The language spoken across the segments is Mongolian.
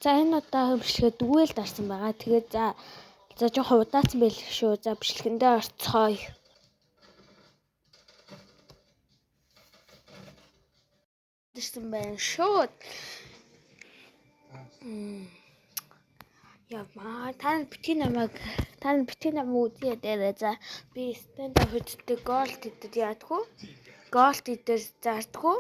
За энэ удаа бичлэгээ дүүэл дарсан байгаа. Тэгээд за жоохон удаацсан байл шүү. За бичлэгэндээ орцгоё. Дэрсэн байна шүү. Яа, тань битгий намайг үзье дээр за би стенд хөдөлтөг голд идэр яадгүй. Голд идэр заардгүй.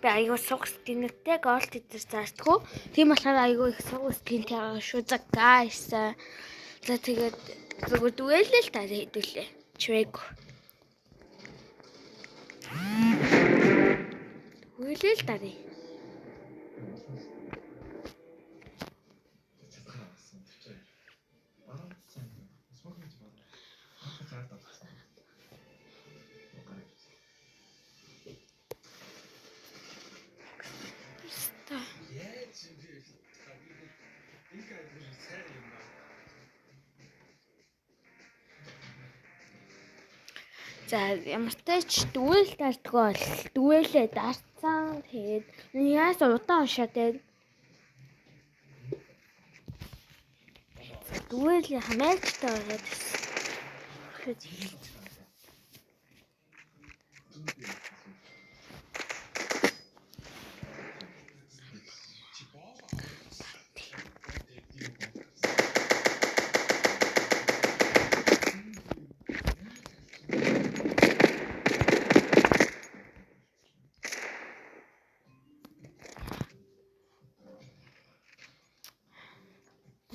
Би аягүй сугс гинэттэй голд идэр заардгүй. Тийм болохоор аягүй их сугс гинтэй байгаа шүү. За guys. За тэгээд зүгээр дүгэлээ л та хэдүүлээ. Чвэг. Дүгэлээ л та. За ямар ч тач дүгээл дарддаг бол дүгэлээ дарцсан. Тэгээд яас удаан уншаад байна. Дүгээл хамаарчтай ороод ирсэн.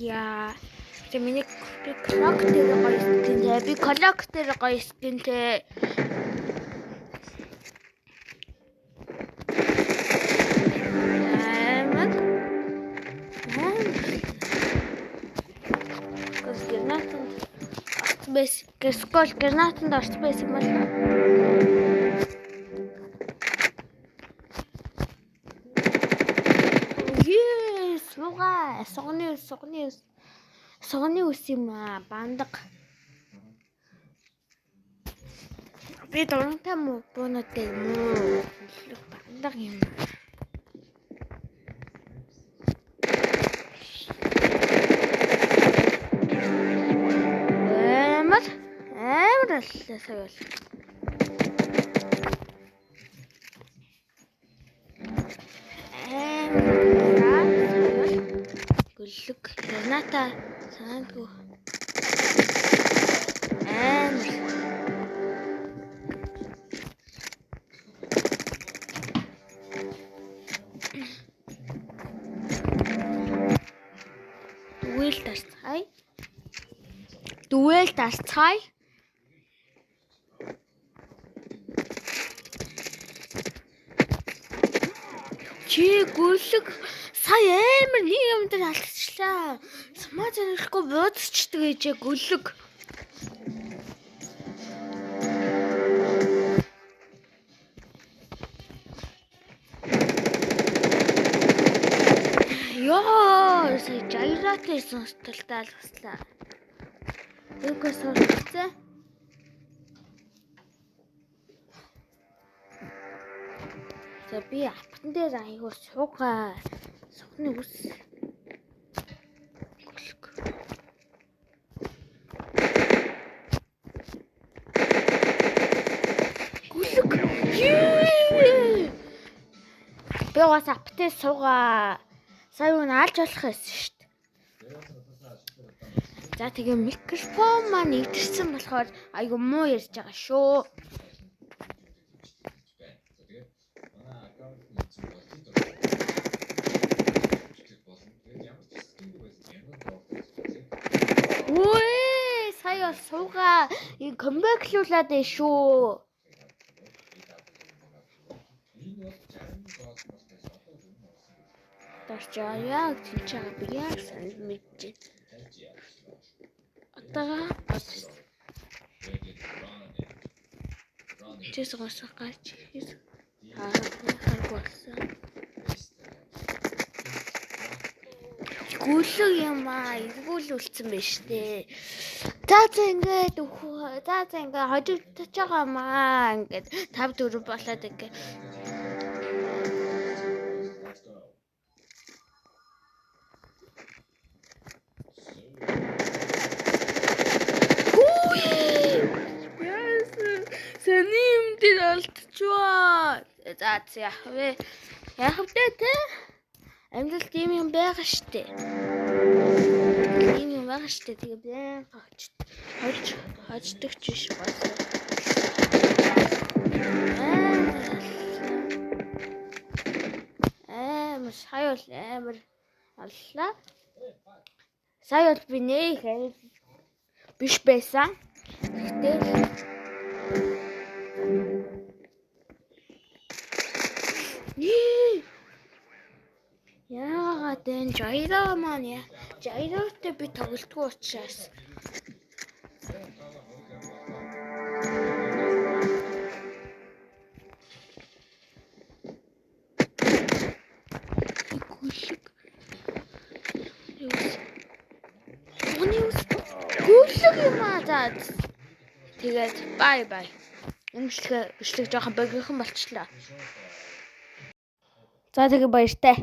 Яа, миний коллектор гоё скинтэй. Би коллектор гоё скинтэй. Скол гранатанд орч байсан бол Согны ус юм бандаг. Би дурантай муу буунуудтай юм уу? Бандаг юм. Амар сая бол. Гөлөг граната санаандгүй. Дүгээл дарцгаая. Чи гөлөг сая амар нэг юм дээр алдчихлаа. Самаа зэрэхгүй буудчихдаг ээжээ гөлөг. Ёо, сая жайратай сонсдолтой л баслаа. Юугаас сурцсан? За би аптан дээр аягүй суугаа. Согны ус. Гөлөг. Би бас аптаа суугаа. Сая юу наалж болох байсан шүү дээ. За тэгээ микрофон маань игдэрсэн болохоор айгу муу ярьж байгаа шүү. Ой, сая суугаа комбэклуулаад байна шүү. Тарчаа яг тийчээ би яг санд мэдээ. Отага чээс госоо гарч ирсэн. Харгуулсан. Гөлөг юм эргүүлүүлсэн байна штэ. За ингээд хожигдож байгаа маа ингээд 5 4 болоод ингээд За яах вэ те? Амьдрал тийм юм байгаа штэ. Тийм юм байгаа штэ. Тэгээ бэн хождогч биш болсон. Сая бол амар аллаа. Сая бол би нэг биш байсан. Тэгтээ яагаад энэ жайраа маань жайраатай би тоглолтгүй учраас гүйлэг юм аа. Тэгээд бай. Энэ бичлэг жоохон богинохан болчихлоо. За тэгээ баяртай.